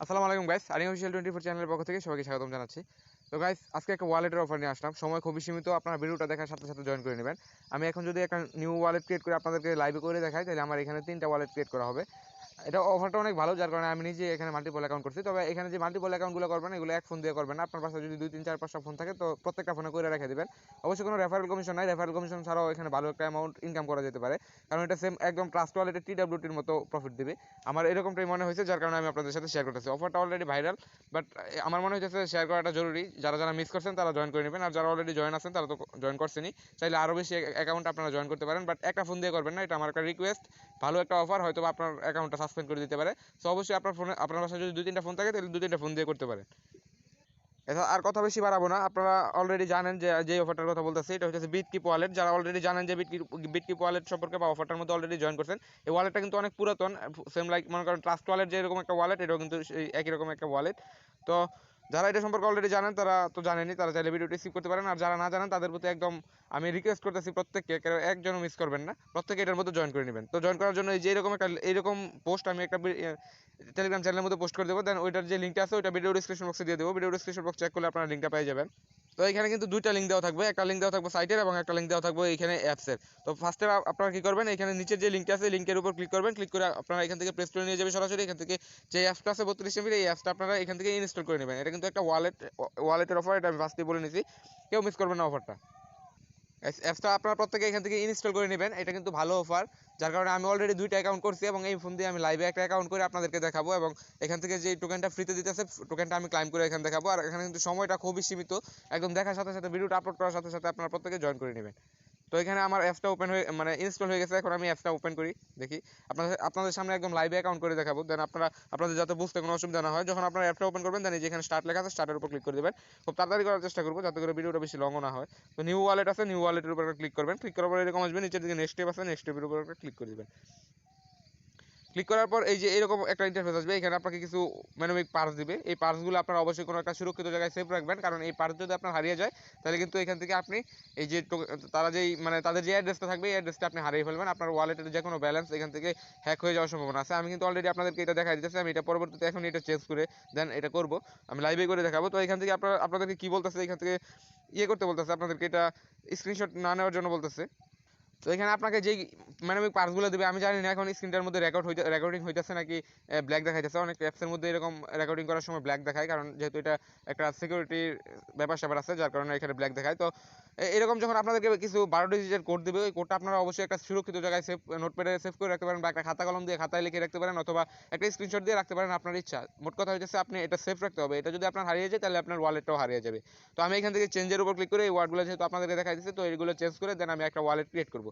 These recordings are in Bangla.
আসসালামু আলাইকুম গাইস, আরিং অফিশিয়াল 24 চ্যানেলের পক্ষ থেকে সবাইকে স্বাগতম জানাচ্ছি। তো গাইস, আজকে একটা ওয়ালেটের অফার নিয়ে আসলাম। সময় খুবই সীমিত, আপনারা ভিডিওটা দেখার সাথে সাথে জয়েন করে নেবেন। আমি এখন যদি একটা নিউ ওয়ালেট ক্রিয়েট করে আপনাদেরকে লাইভে করে দেখাই, তাহলে আমার এখানে 3টা ওয়ালেট ক্রিয়েট করা হবে। এটা অফারটা অনেক ভালো, যার কারণে আমি নিজে এখানে মাল্টিপল অ্যাকাউন্ট করছি। তবে এখানে যে মাল্টিপল অ্যাকাউন্টগুলো করবেন, এগুলো এক ফোন দিয়ে করবেন না। আপনার পাশে যদি 2 3 4 5টা ফোন থাকে, তো প্রত্যেকটা ফোনে করে রেখে দিবেন। অবশ্যই কোনো রেফারেল কমিশন নাই। রেফারেল কমিশন ছাড়াও এখানে ভালো একটা অ্যামাউন্ট ইনকাম করা যেতে পারে, কারণ এটা সেম একদম ট্রাস্ট ওয়ালেটের TWTর মতো প্রফিট দিবে। আমার এরকমটাই মনে হয়েছে, যার কারণে আমি আপনাদের সাথে শেয়ার করতেছি। অফারটা অলরেডি ভাইরাল, বাট আমার মনে হচ্ছে শেয়ার করাটা জরুরি। যারা যারা মিস করছেন তারা জয়েন করে নেবেন, আর যারা অলরেডি জয়েন আছেন তারা তো জয়েন করছেনই। চাইলে আরও বেশি অ্যাকাউন্ট আপনারা জয়েন করতে পারেন, বাট একটা ফোন দিয়ে করবেন না। এটা আমার একটা রিকোয়েস্ট। ভালো একটা অফার, হয়তো আপনার অ্যাকাউন্টটা সাসপেন্ড করে দিতে পারে। সো অবশ্যই আপনার ফোনে, আপনার বাসায় যদি 2 3টা ফোন থাকে, তাহলে 2 3টা ফোন দিয়ে করতে পারেন। এছাড়া আর কথা বেশি বাড়াবো না। আপনারা অলরেডি জানেন যে অফারটার কথা বলতেছি, এটা হচ্ছে বিটকিপ ওয়ালেট। যারা অলরেডি জানেন যে বিটকিপ ওয়ালেট সম্পর্কে বা অফারটার মধ্যে অলরেডি জয়েন করছেন, এই ওয়ালেটটা কিন্তু অনেক পুরাতন। সেম লাইক মনে করেন ট্রাস্ট ওয়ালেট যে এরকম একটা ওয়ালেট, এটাও কিন্তু একই রকম একটা ওয়ালেট। তো যারা এটা সম্পর্কে অলরেডি জানেন তারা তো জানেনই, তারা চাইলে ভিডিওটি স্কিপ করতে পারেন। আর যারা না জানেন তাদের প্রতি একদম আমি রিকোয়েস্ট করতেছি, প্রত্যেককে, একজনও মিস করবেন না, প্রত্যেকে এটার মধ্যে জয়েন করে নেবেন। তো জয়েন করার জন্য এই যে এরকম পোস্ট আমি একটা টেলিগ্রাম চ্যানেলের মধ্যে পোস্ট করে দেবো। দেন ওইটার যে লিঙ্কটা আছে ওইটা ভিডিও ডিসক্রিপশন বক্সে দিয়ে দেবো। ভিডিও ডিসক্রিপশন বক্স চেক করলে আপনারা লিঙ্কটা পেয়ে যাবেন। তো এখানে কিন্তু 2টা লিঙ্ক দেওয়া থাকবে, একটা লিঙ্ক দেওয়া থাকবে সাইটের এবং একটা লিঙ্ক দেওয়া থাকবে এখানে অ্যাপসের। তো ফার্স্টে আপনারা কী করবেন, এখানে নিচের যে লিঙ্কটা আছে লিঙ্কের উপর ক্লিক করবেন। ক্লিক করে আপনারা এখান থেকে প্লে স্টোরে নিয়ে যাবে সরাসরি। এখান থেকে যে অ্যাপসটা আছে 32 MB, এই অ্যাপসটা আপনারা এখান থেকে ইনস্টল করে নেবেন। এটা কিন্তু একটা ওয়ালেটের অফার, এটা আমি ফার্স্টেই বলে নিছি, কেউ মিস করবেন না অফারটা। অ্যাপসটা আপনারা প্রত্যেকে এখান থেকে ইনস্টল করে নেবেন। এটা কিন্তু ভালো অফার, যার কারণে আমি অলরেডি 2টা অ্যাকাউন্ট করছি এবং এই ফোন দিয়ে আমি লাইভে একটা অ্যাকাউন্ট করে আপনাদেরকে দেখাবো, এবং এখান থেকে যে টোকেনটা ফ্রিতে দিতেছে টোকেনটা আমি ক্লাইম করে এখানে দেখাবো। আর এখানে কিন্তু সময়টা খুবই সীমিত, একদম দেখার সাথে সাথে ভিডিওটা আপলোড করার সাথে সাথে আপনারা প্রত্যেকে জয়েন করে নেবেন। তো এখানে আমার অ্যাপসটা ওপেন হয়ে ইনস্টল হয়ে গেছে। এখন আমি অ্যাপসটা ওপেন করি, দেখি আপনাদের সামনে একদম লাইভে অ্যাকাউন্ট করে দেখাবো। দেন আপনাদের যাতে বুঝতে কোনো অসুবিধা না হয়, যখন আপনারা অ্যাপটা ওপেন করবেন, দেন যেখানে স্টার্ট লেখা আছে স্টার্টের উপর ক্লিক করে দেবেন। খুব তাড়াতাড়ি করার চেষ্টা করবো, যাতে করে ভিডিওটা বেশি লংও না হয়। তো নিউ ওয়ালেট আছে, নিউ ওয়ালেটের উপর ক্লিক করবেন। ক্লিক করার পর এরকম আসবে, নিচের দিকে নেক্সট স্টেপ আছে, নেক্সট স্টেপের উপর ক্লিক করে দেবেন। ক্লিক করার পর এই যে এরকম একটা ইন্টারফেস আসবে। এখানে আপনাকে কিছু ম্যানুমিক পার্স দিবে। এই পার্সগুলো আপনারা অবশ্যই কোনো একটা সুরক্ষিত জায়গায় সেভ রাখবেন, কারণ এই পার্স যদি আপনার হারিয়ে যায়, তাহলে কিন্তু এখান থেকে আপনি এই যে তারা যেই তাদের যে অ্যাড্রেসটা থাকবে, এই অ্যাড্রেসটা আপনি হারিয়ে ফেলবেন। আপনার ওয়ালেটের যে কোনো ব্যালেন্স এখান থেকে হ্যাক হয়ে যাওয়ার সম্ভাবনা আছে। আমি কিন্তু অলরেডি আপনাদেরকে এটা দেখাই দিতেছি। আমি এটা পরবর্তীতে এখন এটা চেঞ্জ করে দেন এটা করব, আমি লাইভে করে দেখাবো। তো এখান থেকে আপনাদেরকে কী বলতেছে, এখান থেকে করতে বলতেছে, আপনাদেরকে এটা স্ক্রিনশট না নেওয়ার জন্য বলতেছে। তো এখানে আপনাকে যেই ম্যানুমিক পার্টসগুলো দেবে, আমি জানি না এখন স্ক্রিনটার মধ্যে রেকর্ডিং হইতেছে নাকি ব্ল্যাক দেখাইতেছে। অনেক অ্যাপসের মধ্যে এরকম রেকর্ডিং করার সময় ব্ল্যাক দেখায়, কারণ যেহেতু এটা একটা সিকিউরিটির ব্যাপার স্যাপার আছে, যার কারণে এখানে ব্ল্যাক দেখায়। তো এরকম যখন আপনাদেরকে কিছু 12 ডিজিটের কোড দেবে, ওই কোডটা আপনারা অবশ্যই একটা সুরক্ষিত জায়গায় নোটপ্যাডে সেভ করে রাখতে পারেন, বা একটা খাতা কলম দিয়ে খাতায় লিখে রাখতে পারেন, অথবা একটা স্ক্রিনশট দিয়ে রাখতে পারেন, আপনার ইচ্ছা। মোট কথা হচ্ছে আপনি এটা সেভ রাখতে হবে। এটা যদি আপনার হারিয়ে যায়, তাহলে আপনার ওয়ালেটটাও হারিয়ে যাবে। তো আমি এখান থেকে চেঞ্জের উপর ক্লিক করে এই ওয়ার্ডগুলো যেহেতু আপনাদেরকে দেখাই দিচ্ছি, তো এইগুলো চেঞ্জ করে দেন আমি একটা ওয়ালেট ক্রিয়েট করবো।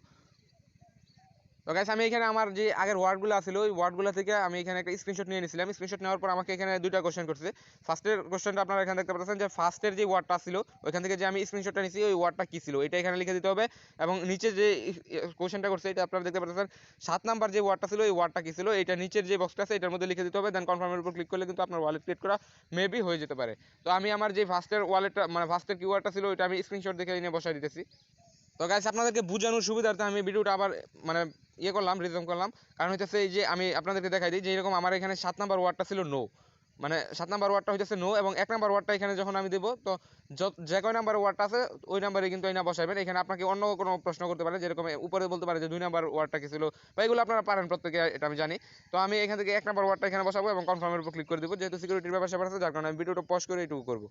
তো গাইস, আমি এখানে আমার যে আগের ওয়ার্ডগুলো ছিল, ওই ওয়ার্ডগুলো থেকে আমি এখানে একটা স্ক্রিনশট নিয়ে নিয়েছিলাম। স্ক্রিনশট নেওয়ার পর আমাকে এখানে 2টা কোশ্চেন করছে। ফার্স্টের কোশ্চেনটা আপনারা এখানে দেখতে পাচ্ছেন যে ফার্স্টের যে ওয়ার্ডটা ছিল, ওইখান থেকে যে আমি স্ক্রিনশটটা নিয়েছি, ওই ওয়ার্ডটা কী ছিল এটা এখানে লিখে দিতে হবে। এবং নিচে যে কোশ্চেনটা করছে, এটা আপনারা দেখতে পাচ্ছেন 7 নাম্বার যে ওয়ার্ডটা ছিল, এই ওয়ার্ডটা কী ছিল, এটা নিচের যে বক্সটা আছে এটার মধ্যে লিখে দিতে হবে। দেন কনফার্মের উপর ক্লিক করলে কিন্তু আপনার ওয়ালেট ক্রিয়েট করা মেবি হয়ে যেতে পারে। তো আমি আমার যে ফার্স্টের ওয়ালেটটা ফার্স্টের কিওয়ার্ডটা ছিল, ওইটা আমি স্ক্রিনশট দেখে এনে বসাই দিতেছি। তো গাইস, আপনাদেরকে বোঝানোর সুবিধার্থে আমি ভিডিওটা আবার মানে করলাম, রিজুম করলাম। কারণ হইতেছে এই যে আমি আপনাদেরকে দেখাই দিই যে এরকম আমার এখানে 7 নাম্বার ওয়ার্ডটা ছিল নো, 7 নাম্বার ওয়ার্ডটা হইতেছে নো, এবং 1 নাম্বার ওয়ার্ডটা এখানে যখন আমি দেবো, তো যে কয় নাম্বার ওয়ার্ডটা আছে ওই নাম্বারে কিন্তু এই না বসাবেন। এখানে আপনাকে অন্য কোনো প্রশ্ন করতে পারেন, যেরকম উপরে বলতে পারে যে 2 নাম্বার ওয়ার্ডটা কী ছিল, বা এগুলো আপনারা পারেন প্রত্যেকে, এটা আমি জানি। তো আমি এখান থেকে 1 নাম্বার ওয়ার্ডটা এখানে বসাবো এবং কনফার্মের উপর ক্লিক করে দেবো। যেহেতু সিকিউরিটির ব্যাপার স্যাপার আছে, যার কারণে আমি ভিডিওটা পজ করে এইটুকু করবো।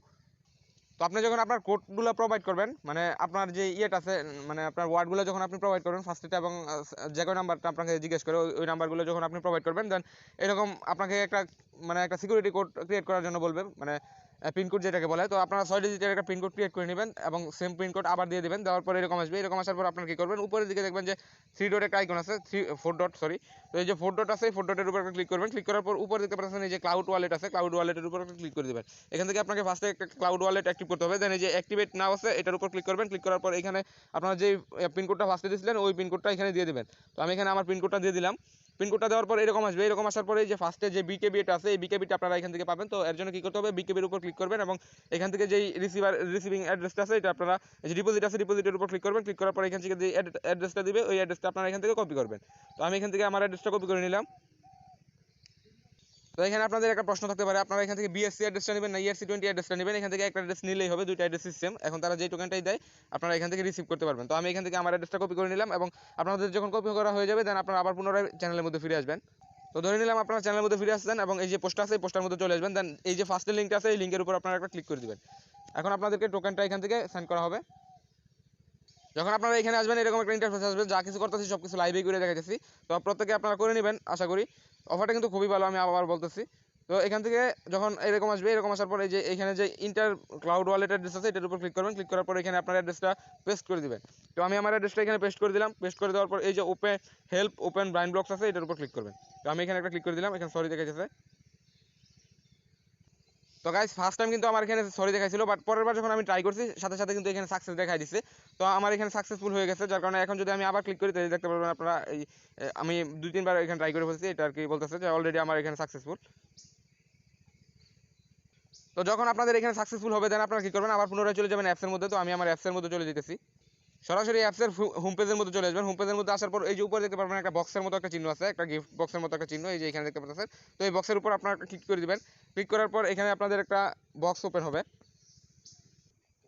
তো আপনি যখন আপনার কোডগুলো প্রোভাইড করবেন, আপনার যে ইয়েটা আছে, আপনার ওয়ার্ডগুলো যখন আপনি প্রোভাইড করবেন ফার্স্টেটা, এবং যে কোনো নাম্বারটা আপনাকে জিজ্ঞেস করে ওই নাম্বারগুলো যখন আপনি প্রোভাইড করবেন, দেন এরকম আপনাকে একটা সিকিউরিটি কোড ক্রিয়েট করার জন্য বলবে, পিনকোড যেটাকে বলে। তো আপনারা 6 ডিজিটের একটা পিনকোড ক্রিয়েট করে নেবেন এবং সেম পিনকোড আবার দিয়ে দেবেন। দেওয়ার পরে এরকম আসবে। এরকম আসার পর আপনারা কী করবেন, উপরের দিকে দেখবেন যে 3 ডট একটা আইকন আছে, 4 ডট, সরি। তো এই যে 4 ডট আছে, এই 4 ডটের উপর ক্লিক করবেন। ক্লিক করার পর উপরে দেখতে পাচ্ছেন এই যে ক্লাউড ওয়ালেট আছে, ক্লাউড ওয়ালেটের উপর ক্লিক করে দেবেন। এখান থেকে আপনাকে ফার্স্টে একটা ক্লাউড ওয়ালেট অ্যাক্টিভ করতে হবে। দেন এই যে অ্যাক্টিভেট নাও আছে, এটার উপর ক্লিক করবেন। ক্লিক করার পর এখানে আপনারা যে পিনকোডটা ফার্স্টে দিয়েছিলেন, ওই পিনকোডটা এখানে দিয়ে দেবেন। তো আমি এখানে আমার পিনকোডটা দিয়ে দিলাম। পিনকোডটা দেওয়ার পর এরকম আসবে। এরকম আসার পরে যে ফার্স্টে যে বিকেবিটা আছে, এই বিকেবিটা আপনারা এখান থেকে পাবেন। তো এর জন্য কী করতে হবে, বিকেবির উপর ক্লিক করবেন এবং এখান থেকে যেই রিসিভিং অ্যাড্রেসটা আছে, এটা আপনারা এই যে ডিপোজিট আছে, ডিপোজিটের উপর ক্লিক করবেন। ক্লিক করার পর এখান থেকে যে অ্যাড্রেসটা দিবে, ওই অ্যাড্রেসটা আপনারা এখান থেকে কপি করবেন। তো আমি এখান থেকে আমার অ্যাড্রেসটা কপি করে নিলাম। তো এখানে আপনাদের একটা প্রশ্ন থাকতে পারে, আপনারা এখান থেকে বিএসসি অ্যাড্রেসটা নেবেন না ERC20 অ্যাড্রেসটা নেবেন। এখান থেকে একটা অ্যাড্রেস নিলেই হবে, দুইটা অ্যাড্রেস সিস্টেম। এখন তারা যে টোকেনটাই দেয় আপনারা এখান থেকে রিসিভ করতে পারবেন। তো আমি এখান থেকে আমার অ্যাড্রেসটা কপি করে নিলাম, এবং আপনাদের যখন কপি করা হয়ে যাবে দেন আপনারা আবার পুনরায় চ্যানেলের মধ্যে ফিরে আসবেন। তো ধরে নিলাম আপনারা চ্যানেলের মধ্যে ফিরে আসছেন, এবং এই যে পোস্ট আছে এই পোস্টার মধ্যে চলে আসবেন। দেন এই যে ফার্স্টের লিঙ্কটা আছে এই লিঙ্কের উপর আপনারা একটা ক্লিক করে দিবেন। এখন আপনাদেরকে টোকেনটা এখান থেকে সেন্ড করা হবে। যখন আপনারা এখানে আসবেন এরকম একটা ইন্টারফেস আসবে, যা কিছু করতেছি সব কিছু লাইভেই করে দেখাইতেছি। তো প্রত্যেকে আপনারা করে নেবেন আশা করি। অফারটা কিন্তু খুবই ভালো, আমি আবার বলতেছি। তো এখান থেকে যখন এরকম আসবে, এরকম আসার পর এই যে এখানে যে ইন্টার ক্লাউড ওয়ালেট অ্যাড্রেস আছে এটার উপর ক্লিক করবেন। ক্লিক করার পর এখানে আপনার অ্যাড্রেসটা পেস্ট করে দিবেন। তো আমি আমার অ্যাড্রেসটা এখানে পেস্ট করে দিলাম। পেস্ট করে দেওয়ার পর এই যে ওপেন ব্লাইন্ড ব্লকস আছে এটার উপর ক্লিক করবেন। তো আমি এখানে একটা ক্লিক করে দিলাম, এখানে সরি দেখাইতেছে। তো গাইস ফার্স্ট টাইম কিন্তু আমার এখানে সরি দেখাইছিল, বাট পরের বার যখন আমি ট্রাই করছি সাথে সাথে কিন্তু এখানে সাকসেস দেখাই দিচ্ছে। তো আমার এখানে সাকসেসফুল হয়ে গেছে, যার কারণে এখন যদি আমি আবার ক্লিক করি তাহলে দেখতে পারবেন আপনারা এই আমি 2-3 বার এখানে ট্রাই করে ফেলছি, এটা আর কি বলতেছে যে অলরেডি আমার এখানে সাকসেসফুল। তো যখন আপনাদের এখানে সাকসেসফুল হবে দেন আপনারা কি করবেন, আবার পুনরায় চলে যাবেন অ্যাপসের মধ্যে। তো আমি আমার অ্যাপসের মধ্যে চলে যেতেছি, সরাসরি অ্যাপসের হোম পেজের মধ্যে চলে আসবেন। হোম পেজের মধ্যে আসার পর এই যে উপরে দেখতে পারবেন একটা বক্সের মতো একটা চিহ্ন আছে, একটা গিফট বক্সের মতো একটা চিহ্ন, এই যে এখানে দেখতে পাচ্ছেন। তো এই বক্সের উপর আপনারা ক্লিক করে দিবেন। ক্লিক করার পর এখানে আপনাদের একটা বক্স ওপেন হবে।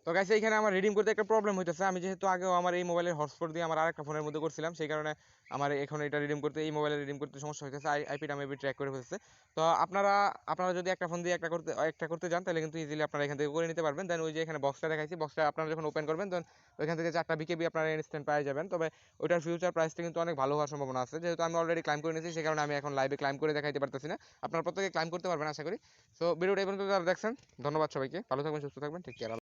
তো গাইস এইখানে আমার রিডিম করতে একটা প্রবলেম হইতেছে, আমি যেহেতু আগেও আমার এই মোবাইলের হটস্পট দিয়ে আমার আরেকটা ফোনের মধ্যে করছিলাম, সেই কারণে আমার এখন এটা রিডিম করতে এই মোবাইলে রিডিম করতে সমস্যা হইতেছে, আইপিটা মেবি ট্র্যাক করে ফেলছে। তো আপনারা যদি একটা ফোন দিয়ে একটা করতে যান তাহলে কিন্তু ইজিলি আপনারা এখান থেকে করে নিতে পারবেন। দেন ওই যে এখানে বক্সটা দেখাইছি, বক্সটা আপনারা যখন ওপেন করবেন দেন ওইখান থেকে 4টা বিকেবি আপনারা ইনস্ট্যান্ট পেয়ে যাবেন। তবে ওইটার ফিউচার প্রাইসটা কিন্তু অনেক ভালো হওয়ার সম্ভাবনা আছে, যেহেতু আমি অলরেডি ক্লাইম করে নিয়েছি সেই কারণে আমি এখন লাইভে ক্লাইম করে দেখাইতে পারতেছি না। আপনারা প্রত্যেকে ক্লাইম করতে পারবেন আশা করি। সো ভিডিওটা এই পর্যন্ত যারা দেখছেন ধন্যবাদ সবাইকে, ভালো থাকবেন সুস্থ থাকবেন, টেক কেয়ার।